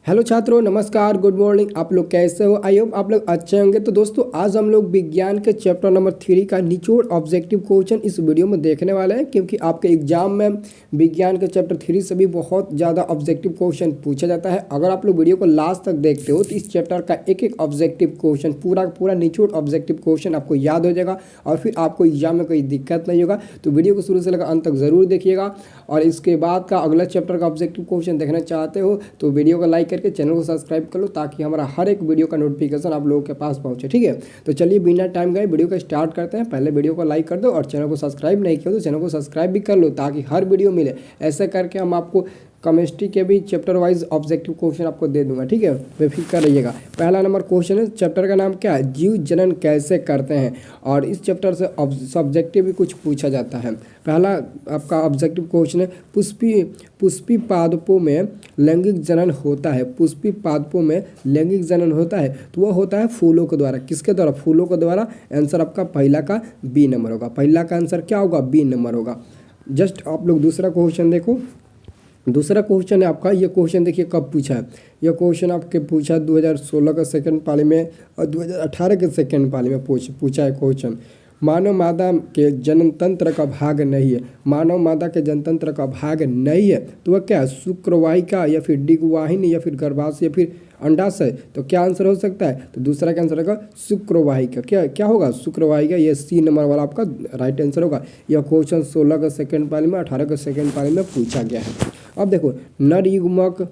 Hello छात्रों, नमस्कार, good morning. आप लोग कैसे हो? आई होप आप लोग अच्छे होंगे। तो दोस्तों, आज हम लोग विज्ञान के चैप्टर नंबर 3 का निचोड़ ऑब्जेक्टिव क्वेश्चन इस वीडियो में देखने वाले हैं, क्योंकि आपके एग्जाम में विज्ञान के चैप्टर 3 से भी बहुत ज़्यादा ऑब्जेक्टिव क्वेश्चन पूछा जाता है। अगर आप लोग वीडियो को लास्ट तक देखते हो तो इस चैप्टर का एक एक ऑब्जेक्टिव क्वेश्चन, पूरा निचोड़ ऑब्जेक्टिव क्वेश्चन आपको याद हो जाएगा और फिर आपको एग्जाम में कोई दिक्कत नहीं होगा। तो वीडियो को शुरू से लेकर अंत तक ज़रूर देखिएगा। और इसके बाद का अगला चैप्टर का ऑब्जेक्टिव क्वेश्चन देखना चाहते हो तो वीडियो को लाइक करके चैनल को सब्सक्राइब कर लो, ताकि हमारा हर एक वीडियो का नोटिफिकेशन आप लोगों के पास पहुंचे। ठीक है, तो चलिए बिना टाइम गए वीडियो को स्टार्ट करते हैं। पहले वीडियो को लाइक कर दो और चैनल को सब्सक्राइब नहीं किया तो चैनल को सब्सक्राइब भी कर लो, ताकि हर वीडियो मिले। ऐसे करके हम आपको केमिस्ट्री के भी चैप्टर वाइज ऑब्जेक्टिव क्वेश्चन आपको दे दूंगा। ठीक है, बेफिक्र रहिएगा। पहला नंबर क्वेश्चन है, चैप्टर का नाम क्या है? जीव जनन कैसे करते हैं। और इस चैप्टर से सब्जेक्टिव भी कुछ पूछा जाता है। पहला आपका ऑब्जेक्टिव क्वेश्चन है, पुष्पी पादपों में लैंगिक जनन होता है। पुष्पी पादपों में लैंगिक जनन होता है तो वह होता है फूलों के द्वारा। किसके द्वारा? फूलों के द्वारा। आंसर आपका पहला का बी नंबर होगा। पहला का आंसर क्या होगा? बी नंबर होगा। जस्ट आप लोग दूसरा क्वेश्चन देखो। दूसरा क्वेश्चन है आपका, ये क्वेश्चन देखिए कब पूछा है। यह क्वेश्चन आपके पूछा 2016 का सेकंड पाली में और 2018 के सेकंड पाली में पूछा है क्वेश्चन। मानव मादा के जननतंत्र का भाग नहीं है। मानव मादा के जनतंत्र का भाग नहीं है तो वह क्या है? शुक्रवाहिका या फिर डिगवाहिनी या फिर गर्भाशय या फिर अंडाशय। तो क्या आंसर हो सकता है? तो दूसरा का आंसर होगा शुक्रवाहिका। क्या होगा? शुक्रवाहिका। ये सी नंबर वाला आपका राइट आंसर होगा। यह क्वेश्चन 16 का सेकंड पाली में 18 का सेकंड पाली में पूछा गया है। अब देखो, नर युग्मक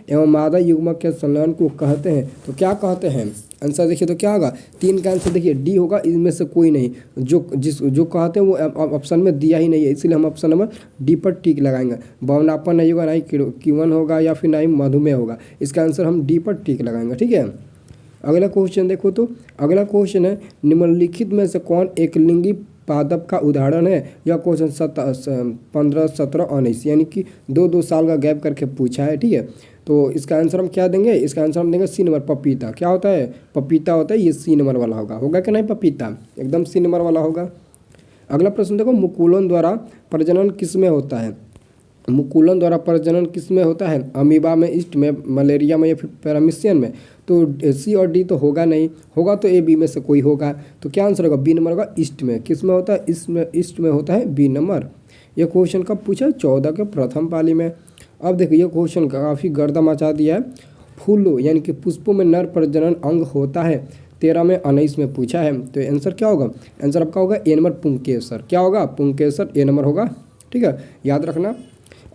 एवं मादा युग्मक के संलयन को कहते हैं तो क्या कहते हैं? आंसर देखिए तो क्या होगा? 3 का आंसर देखिए डी होगा। इनमें से कोई नहीं। जो कहते हैं वो ऑप्शन में दिया ही नहीं है, इसीलिए हम ऑप्शन नंबर डी पर टिक लगाएंगे। भावनापन नहीं होगा, ना ही कीवन होगा या फिर ना ही मधुमेह होगा। इसका आंसर हम डी पर टिक लगाएंगे। ठीक है, अगला क्वेश्चन देखो। तो अगला क्वेश्चन है, निम्नलिखित में से कौन एक लिंगी पादप का उदाहरण है? यह क्वेश्चन 15, 17, 19 यानी कि 2-2 साल का गैप करके पूछा है। ठीक है, तो इसका आंसर हम क्या देंगे? इसका आंसर हम देंगे सी नंबर, पपीता। क्या होता है? पपीता होता है। ये सी नंबर वाला होगा कि नहीं? पपीता एकदम सी नंबर वाला होगा। अगला प्रश्न देखो, मुकुलन द्वारा प्रजनन किस में होता है? मुकुलन द्वारा प्रजनन किस में होता है? अमीबा में, ईस्ट में, मलेरिया में या फिर पैरामीशियन में। तो सी और डी तो होगा नहीं, होगा तो ए बी में से कोई होगा। तो क्या आंसर होगा? बी नंबर होगा। ईस्ट में। किस में होता है? ईस्ट में होता है, बी नंबर। यह क्वेश्चन कब पूछा? 14 के प्रथम पाली में। अब देखो, ये क्वेश्चन काफ़ी गर्दा मचा दिया है। फूलों यानी कि पुष्पों में नर प्रजनन अंग होता है। 13 में 19 में पूछा है। तो आंसर क्या होगा? आंसर आपका होगा ए नंबर, पुंकेसर। क्या होगा? पुंकेसर, ए नंबर होगा। ठीक है, याद रखना।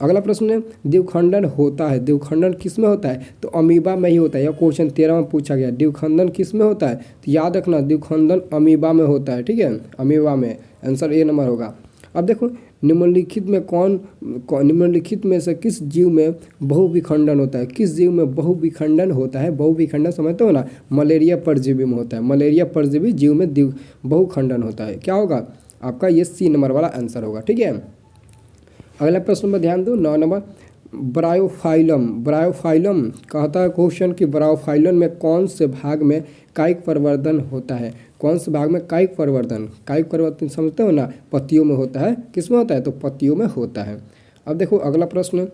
अगला प्रश्न है, द्विखंडन होता है। द्विखंडन किस में होता है? तो अमीबा में ही होता है। यह क्वेश्चन 13 में पूछा गया। द्विखंडन किस में होता है? तो याद रखना, द्विखंडन अमीबा में होता है। ठीक है, अमीबा में। आंसर ए नंबर होगा। अब देखो, निम्नलिखित में से किस जीव में बहुविखंडन होता है? किस जीव में बहुविखंडन होता है? बहुविखंडन समझते हो ना? मलेरिया परजीवी में होता है। मलेरिया परजीवी जीव में बहुखंडन होता है। क्या होगा आपका? ये सी नंबर वाला आंसर होगा। ठीक है, अगला प्रश्न पर ध्यान दो। 9 नंबर, ब्रायोफाइलम कहता है क्वेश्चन कि ब्रायोफाइलम में कौन से भाग में कायिक परिवर्तन होता है? कौन से भाग में कायिक परिवर्तन समझते हो ना? पत्तियों में होता है। किस में होता है? तो पत्तियों में होता है। अब देखो अगला प्रश्न,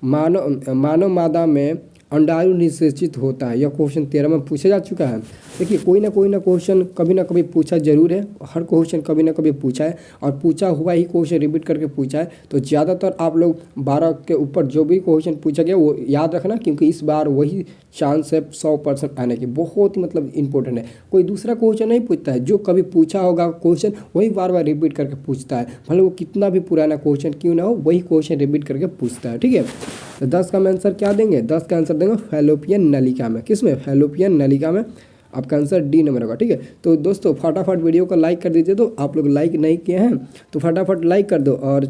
मानव मादा में अंडाणु निषेचित होता है। यह क्वेश्चन 13 में पूछा जा चुका है। देखिए, कोई ना क्वेश्चन कभी ना कभी पूछा जरूर है। हर क्वेश्चन कभी ना कभी पूछा है और पूछा हुआ ही क्वेश्चन रिपीट करके पूछा है। तो ज़्यादातर आप लोग 12 के ऊपर जो भी क्वेश्चन पूछा गया वो याद रखना, क्योंकि इस बार वही चांस है 100% आने की। बहुत ही मतलब इंपॉर्टेंट है। कोई दूसरा क्वेश्चन नहीं पूछता है, जो कभी पूछा होगा क्वेश्चन वही बार बार रिपीट करके पूछता है। भले वो कितना भी पुराना क्वेश्चन क्यों ना हो, वही क्वेश्चन रिपीट करके पूछता है। ठीक है, तो 10 का आंसर क्या देंगे? 10 का आंसर देंगे फैलोपियन नलिका में। किस में? फैलोपियन नलिका में। आपका आंसर डी नंबर होगा। ठीक है, तो दोस्तों फटाफट वीडियो को लाइक कर दीजिए। तो आप लोग लाइक नहीं किए हैं तो फटाफट लाइक कर दो और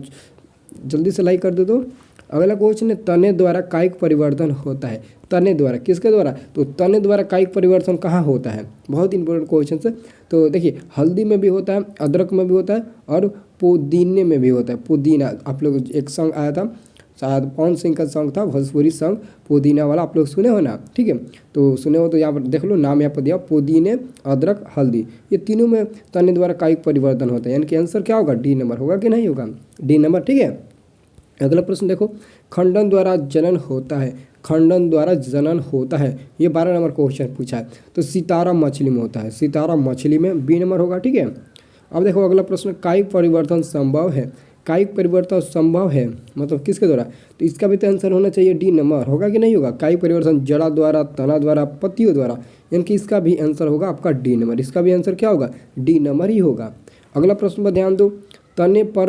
जल्दी से लाइक कर दो। तो अगला क्वेश्चन है, तने द्वारा कायिक परिवर्तन होता है। तने द्वारा, किसके द्वारा? तो तने द्वारा कायिक परिवर्तन कहाँ होता है? बहुत इंपॉर्टेंट क्वेश्चन है। तो देखिए, हल्दी में भी होता है, अदरक में भी होता है और पुदीने में भी होता है। पुदीना, आप लोग एक सॉन्ग आया था, शायद पवन सिंह का सॉन्ग था, भोजपुरी सॉन्ग पुदीना वाला, आप लोग सुने हो ना? ठीक है, तो सुने हो तो यहाँ पर देख लो, नाम यहाँ पर दिया, पुदीने, अदरक, हल्दी। ये तीनों में तने द्वारा कायिक परिवर्तन होता है। यानी कि आंसर क्या होगा? डी नंबर होगा कि नहीं होगा? D number. ठीक है, अगला प्रश्न देखो, खंडन द्वारा जनन होता है, खंडन द्वारा जनन होता है, ये 12 नंबर क्वेश्चन पूछा है। तो सितारा मछली में होता है, सितारा मछली में बी नंबर होगा, ठीक है। अब देखो अगला प्रश्न, कायिक परिवर्तन संभव है, कायिक परिवर्तन संभव है मतलब किसके द्वारा, तो इसका भी तो आंसर होना चाहिए डी नंबर, होगा कि नहीं होगा। कायिक परिवर्तन जड़ा द्वारा, तना द्वारा, पत्तियों द्वारा, यानी कि इसका भी आंसर होगा आपका डी नंबर, इसका भी आंसर क्या होगा, डी नंबर ही होगा। अगला प्रश्न पर ध्यान दो, तने पर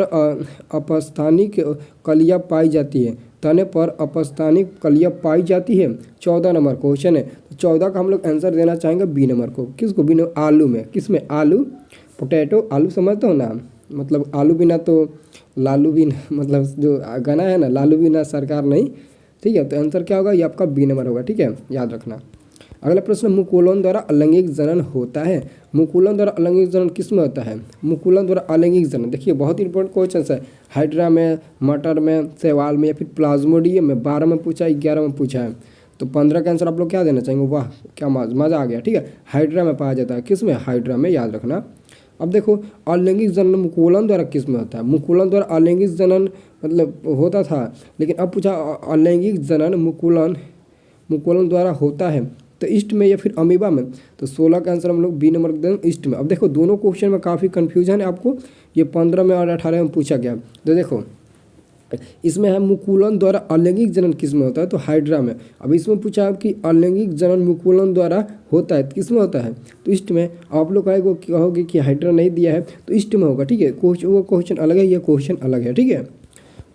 अपस्थानिक कलियाँ पाई जाती है, तने पर अपस्थानिक कलियाँ पाई जाती है, 14 नंबर क्वेश्चन है। तो 14 का हम लोग आंसर देना चाहेंगे बी नंबर को, किसको, बी नंबर, आलू में, किस में, आलू, पोटैटो, आलू समझते हो ना, मतलब आलू बिना तो लालू भी मतलब जो गाना है ना, लालू बिना सरकार नहीं, ठीक है। तो आंसर क्या होगा, ये आपका बी नंबर होगा, ठीक है, याद रखना। अगला प्रश्न, मुकुलन द्वारा अलैंगिक जनन होता है, मुकुलन द्वारा अलैंगिक जनन किस में होता है, मुकुलन द्वारा अलैंगिक जनन, देखिए बहुत इंपॉर्टेंट क्वेश्चन है, हाइड्रा में, मटर में, शैवाल में, या फिर प्लाज्मोडियम में, 12 में पूछा है, 11 में पूछा है। तो 15 का आंसर आप लोग क्या देना चाहेंगे, वाह क्या मज़ा आ गया, ठीक है। हाइड्रा में पाया जाता है, किस में, हाइड्रा में, याद रखना। अब देखो अलैंगिक जनन मुकुलन द्वारा किस में होता है, मुकुलन द्वारा अलैंगिक जनन मतलब होता था, लेकिन अब पूछा अलैंगिक जनन मुकुलन, मुकुलन द्वारा होता है तो ईस्ट में या फिर अमीबा में, तो 16 का आंसर हम लोग बी नंबर दें, ईस्ट में। अब देखो दोनों क्वेश्चन में काफ़ी कन्फ्यूजन है आपको, ये 15 में और 18 में पूछा गया। तो देखो इसमें है मुकुलन द्वारा अलैंगिक जनन किस में होता है, तो हाइड्रा में। अब इसमें पूछा है कि अलैंगिक जनन मुकुलन द्वारा होता है, किस में होता है, तो ईस्ट में। आप लोग कहोगे कि हाइड्रा नहीं दिया है तो ईस्ट में होगा, ठीक है। वो क्वेश्चन अलग है, ये क्वेश्चन अलग है, ठीक है।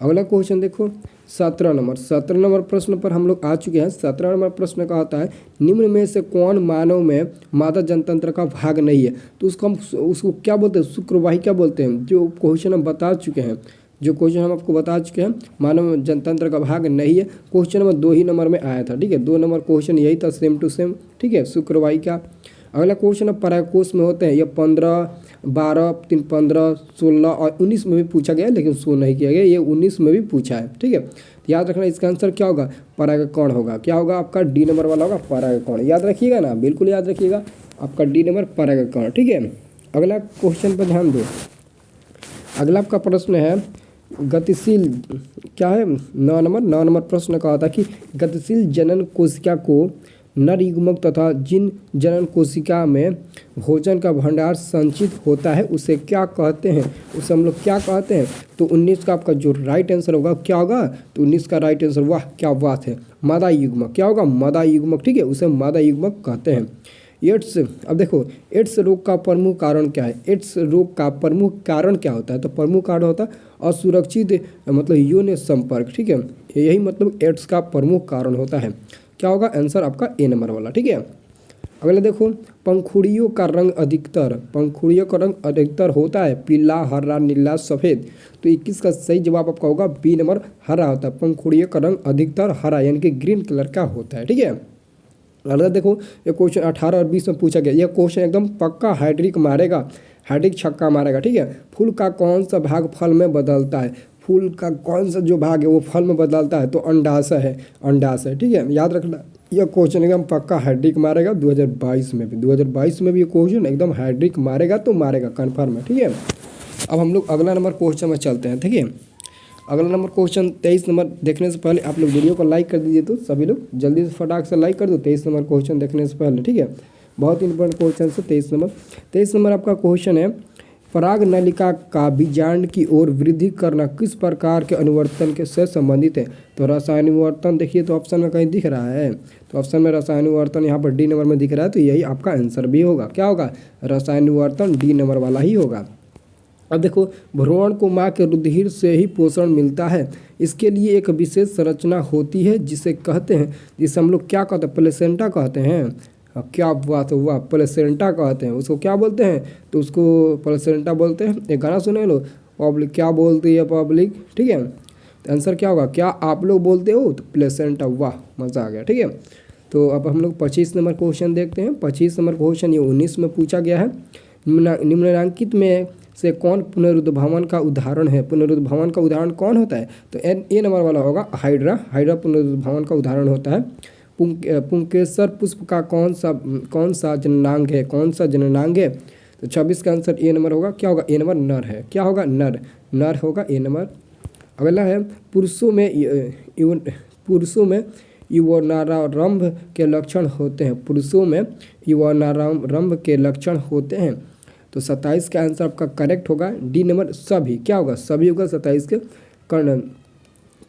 अगला क्वेश्चन देखो 17 नंबर, 17 नंबर प्रश्न पर हम लोग आ चुके हैं। 17 नंबर प्रश्न का आता है, निम्न में से कौन मानव में मादा जनतंत्र का भाग नहीं है, तो उसको क्या बोलते हैं, शुक्रवाही क्या बोलते हैं, जो क्वेश्चन हम बता चुके हैं, जो क्वेश्चन हम आपको बता चुके हैं, मानव जनतंत्र का भाग नहीं है, क्वेश्चन नंबर 2 ही नंबर में आया था, ठीक है। 2 नंबर क्वेश्चन यही था, सेम टू सेम, ठीक है, शुक्रवाही का। अगला क्वेश्चन अब परागकोश में होते हैं, ये 15, 12, 3, 15, 16 और 19 में भी पूछा गया है, लेकिन शो नहीं किया गया, ये 19 में भी पूछा है, ठीक है। तो याद रखना इसका आंसर क्या होगा, परागकण होगा, क्या होगा आपका डी नंबर वाला होगा, परागकण, याद रखिएगा ना, बिल्कुल याद रखिएगा, आपका डी नंबर परागकण, ठीक है। अगला क्वेश्चन पर ध्यान दो, अगला आपका प्रश्न है गतिशील, क्या है 9 नंबर प्रश्न का था कि गतिशील जनन कोशिका को नर युग्मक तथा जिन जनन कोशिका में भोजन का भंडार संचित होता है उसे क्या कहते हैं, उसे हम लोग क्या कहते हैं। तो 19 का आपका जो राइट आंसर होगा क्या होगा, तो 19 का राइट आंसर, वाह क्या बात है, मादा युग्मक, क्या होगा, मादा युग्मक, ठीक है, उसे मादा युग्मक कहते हैं। एड्स, अब देखो एड्स रोग का प्रमुख कारण क्या है, एड्स रोग का प्रमुख कारण क्या होता है, तो प्रमुख कारण होता है असुरक्षित मतलब यौन संपर्क, ठीक है, यही मतलब एड्स का प्रमुख कारण होता है। क्या होगा आंसर आपका ए नंबर वाला, ठीक है। अगला देखो पंखुड़ियों का रंग अधिकतर, पंखुड़ियों का रंग अधिकतर होता है पीला, हरा, नीला, सफ़ेद, तो 21 का सही जवाब आपका होगा बी नंबर, हरा होता है, पंखुड़ियों का रंग अधिकतर हरा यानी कि ग्रीन कलर का होता है, ठीक है। अगला देखो ये क्वेश्चन 18 और 20 में पूछा गया, यह क्वेश्चन एकदम पक्का हैट्रिक मारेगा, हैट्रिक छक्का मारेगा, ठीक है। फूल का कौन सा भाग फल में बदलता है, फूल का कौन सा जो भाग है वो फल में बदलता है, तो अंडाशय है, अंडाशय, ठीक है, याद रखना यह क्वेश्चन एकदम पक्का हैट्रिक मारेगा 2022 में भी, 2022 में भी ये क्वेश्चन एकदम हैट्रिक मारेगा, तो मारेगा कन्फर्म है, ठीक है। अब हम लोग अगला नंबर क्वेश्चन में चलते हैं, ठीक है। अगला नंबर क्वेश्चन 23 नंबर देखने से पहले आप लोग वीडियो को लाइक कर दीजिए, तो सभी लोग जल्दी से फटाक से लाइक कर दो 23 नंबर क्वेश्चन देखने से पहले, ठीक है, बहुत इंपॉर्टेंट क्वेश्चन है 23 नंबर आपका क्वेश्चन है, पराग नलिका का बीजांड की ओर वृद्धि करना किस प्रकार के अनुवर्तन के से संबंधित है, तो रसायनिवर्तन, देखिए तो ऑप्शन में कहीं दिख रहा है, तो ऑप्शन में रसायनिवर्तन यहाँ पर डी नंबर में दिख रहा है, तो यही आपका आंसर भी होगा, क्या होगा, रसायनिवर्तन डी नंबर वाला ही होगा। अब देखो भ्रूण को माँ के रुधिर से ही पोषण मिलता है, इसके लिए एक विशेष संरचना होती है जिसे कहते हैं, जिसे हम लोग क्या कहते हैं, प्लेसेंटा कहते हैं, क्या बात हुआ, प्लेसेंटा कहते हैं, उसको क्या बोलते हैं, तो उसको प्लेसेंटा बोलते हैं। एक गाना सुने लो, पब्लिक क्या बोलती है पब्लिक, ठीक है, तो आंसर क्या होगा, क्या आप लोग बोलते हो, तो प्लेसेंटा, वाह मज़ा आ गया, ठीक है। तो अब हम लोग 25 नंबर क्वेश्चन देखते हैं। 25 नंबर क्वेश्चन ये 19 में पूछा गया है, निम्नलिखित में से कौन पुनरुद्भवन का उदाहरण है, पुनरुद्भवन का उदाहरण कौन होता है, तो ए नंबर वाला होगा हाइड्रा, हाइड्रा पुनरुद्भवन का उदाहरण होता है। पुंकेसर पुष्प का कौन सा जननांग है, कौन सा जननांग है, तो 26 का आंसर ए नंबर होगा, क्या होगा, ए नंबर नर है, क्या होगा, नर, नर होगा ए नंबर। अगला है पुरुषों में यौवनारंभ के लक्षण होते हैं। पुरुषों में यौवनारंभ के लक्षण होते हैं। तो 27 का आंसर आपका करेक्ट होगा डी नंबर सभी। क्या होगा? सभी होगा 27 के।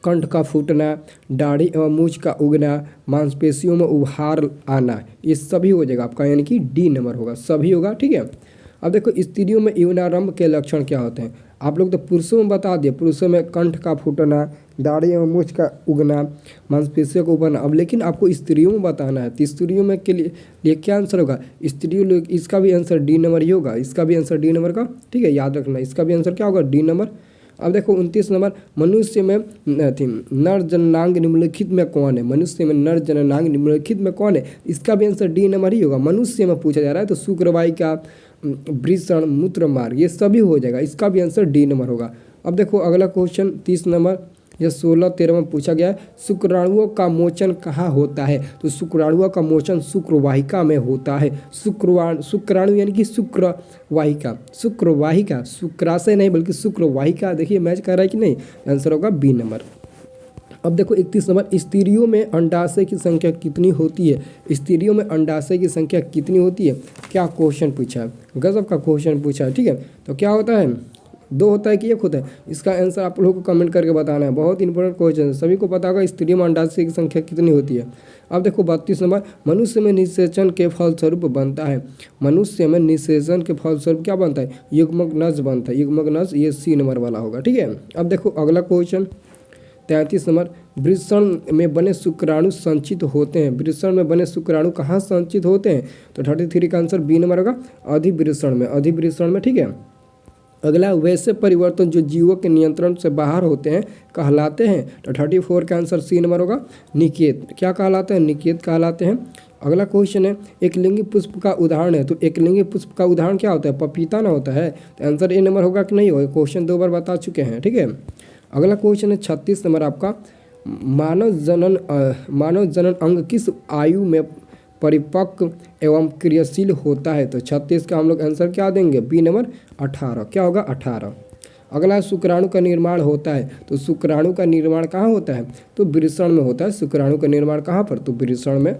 कंठ का फूटना, दाढ़ी एवं मूछ का उगना, मांसपेशियों में उभार आना, ये सभी हो जाएगा आपका, यानी कि डी नंबर होगा, सभी होगा। ठीक है। अब देखो स्त्रियों में यौवनारंभ के लक्षण क्या होते हैं। आप लोग तो पुरुषों में बता दिए, पुरुषों में कंठ का फूटना, दाढ़ी एवं मूछ का उगना, मांसपेशियों को उभरना। अब लेकिन आपको स्त्रियों में बताना है, तो स्त्रियों में के लिए क्या आंसर होगा? स्त्रियों लोग, इसका भी आंसर डी नंबर ही होगा, इसका भी आंसर डी नंबर का। ठीक है, याद रखना, इसका भी आंसर क्या होगा? D number. अब देखो 29 नंबर, मनुष्य में नर जननांग निम्नलिखित में कौन है? मनुष्य में नर जननांग निम्नलिखित में कौन है? इसका भी आंसर डी नंबर ही होगा। मनुष्य में पूछा जा रहा है तो शुक्रवाहिका, वृषण, मूत्र मार्ग, ये सभी हो जाएगा, इसका भी आंसर डी नंबर होगा। अब देखो अगला क्वेश्चन 30 नंबर या 16-13 में पूछा गया है, शुक्राणुओं का मोचन कहाँ होता है? तो शुक्राणुओं का मोचन शुक्रवाहिका में होता है। शुक्राणु यानी कि शुक्रवाहिका, शुक्राशय नहीं बल्कि शुक्रवाहिका। देखिए मैच कर रहा है कि नहीं? आंसर होगा बी नंबर। अब देखो 31 नंबर, स्त्रियों में अंडाशय की संख्या कितनी होती है? स्त्रियों में अंडाशय की संख्या कितनी होती है? क्या क्वेश्चन पूछा है, गजब का क्वेश्चन पूछा है। ठीक है, तो क्या होता है? 2 होता है कि 1 होता है? इसका आंसर आप लोगों को कमेंट करके बताना है, बहुत इंपॉर्टेंट क्वेश्चन है, सभी को पता होगा स्त्रियों में अंडाशय की संख्या कितनी होती है। अब देखो 32 नंबर, मनुष्य में निषेचन के फलस्वरूप बनता है। मनुष्य में निषेचन के फलस्वरूप क्या बनता है? युग्मक नज बनता है, युग्मक नज, ये सी नंबर वाला होगा। ठीक है। अब देखो अगला क्वेश्चन 33 नंबर, वृषण में बने शुक्राणु संचित होते हैं। वृषण में बने शुक्राणु कहाँ संचित होते हैं? तो 33 का आंसर बी नंबर होगा, अधिवृषण में, अधिवृषण में। ठीक है। अगला, वैसे परिवर्तन जो जीवों के नियंत्रण से बाहर होते हैं कहलाते हैं। तो 34 का आंसर सी नंबर होगा, निकेत। क्या कहलाते हैं? निकेत कहलाते हैं। अगला क्वेश्चन है, एकलिंगी पुष्प का उदाहरण है। तो एकलिंगी पुष्प का उदाहरण क्या होता है? पपीता ना होता है। तो आंसर ए नंबर होगा कि नहीं होगा? क्वेश्चन 2 बार बता चुके हैं। ठीक है। अगला क्वेश्चन है 36 नंबर आपका, मानव जनन अंग किस आयु में परिपक्व एवं क्रियाशील होता है? तो 36 का हम लोग आंसर क्या देंगे? B number 18। क्या होगा? 18। अगला, शुक्राणु का निर्माण होता है। तो शुक्राणु का निर्माण कहाँ होता है? तो वृषण में होता है। शुक्राणु का निर्माण कहाँ पर? तो वृषण में।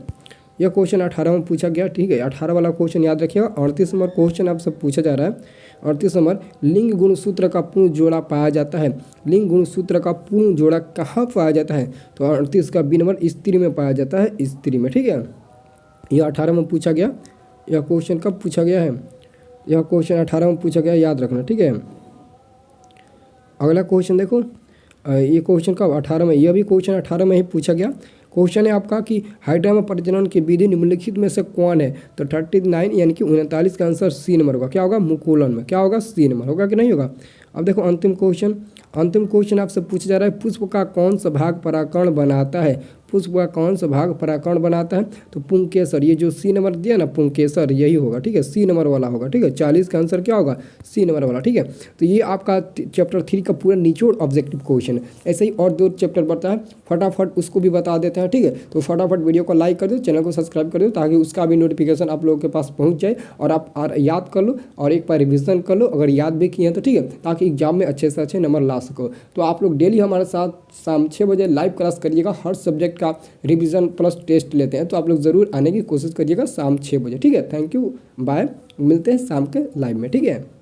यह क्वेश्चन 18 में पूछा गया। ठीक है, 18 वाला क्वेश्चन याद रखिएगा। 38 नंबर क्वेश्चन आपसे पूछा जा रहा है। 38 नंबर, लिंग गुणसूत्र का पूर्ण जोड़ा पाया जाता है। लिंग गुणसूत्र का पूर्ण जोड़ा कहाँ पाया जाता है? तो 38 का बी नंबर, स्त्री में पाया जाता है, स्त्री में। ठीक है, यह 18 में पूछा गया। यह क्वेश्चन कब पूछा गया है? यह क्वेश्चन 18 में पूछा गया, याद रखना। ठीक है। अगला क्वेश्चन देखो, ये क्वेश्चन कब? 18 में। यह भी क्वेश्चन 18 में ही पूछा गया। क्वेश्चन है आपका कि हाइड्रा में प्रजनन की विधि निम्नलिखित में से कौन है? तो 39 यानी कि 39 का आंसर सी नंबर होगा। क्या होगा? मुकुलन में। क्या होगा? सी नंबर होगा कि नहीं होगा? अब देखो अंतिम क्वेश्चन आपसे पूछा जा रहा है, पुष्प का कौन सा भाग परागकण बनाता है? पुष्प का कौन सा भाग परागकण बनाता है? तो पुंकेसर, ये जो सी नंबर दिया ना, पुंकेसर, यही होगा। ठीक है, सी नंबर वाला होगा। ठीक है, 40 का आंसर क्या होगा? सी नंबर वाला। ठीक है, तो ये आपका चैप्टर 3 का पूरा निचोड़ ऑब्जेक्टिव क्वेश्चन है। ऐसे ही और 2 चैप्टर बढ़ता है, फटाफट उसको भी बता देते हैं। ठीक है, तो फटाफट वीडियो को लाइक कर दो, चैनल को सब्सक्राइब कर दो, ताकि उसका भी नोटिफिकेशन आप लोगों के पास पहुँच जाए और आप याद कर लो और एक बार रिविजन कर लो, अगर याद भी किए हैं तो। ठीक है, ताकि एग्जाम में अच्छे से अच्छे नंबर ला सको। तो आप लोग डेली हमारे साथ शाम 6 बजे लाइव क्लास करिएगा। हर सब्जेक्ट का रिवीजन प्लस टेस्ट लेते हैं, तो आप लोग ज़रूर आने की कोशिश करिएगा शाम 6 बजे। ठीक है, थैंक यू, बाय, मिलते हैं शाम के लाइव में। ठीक है।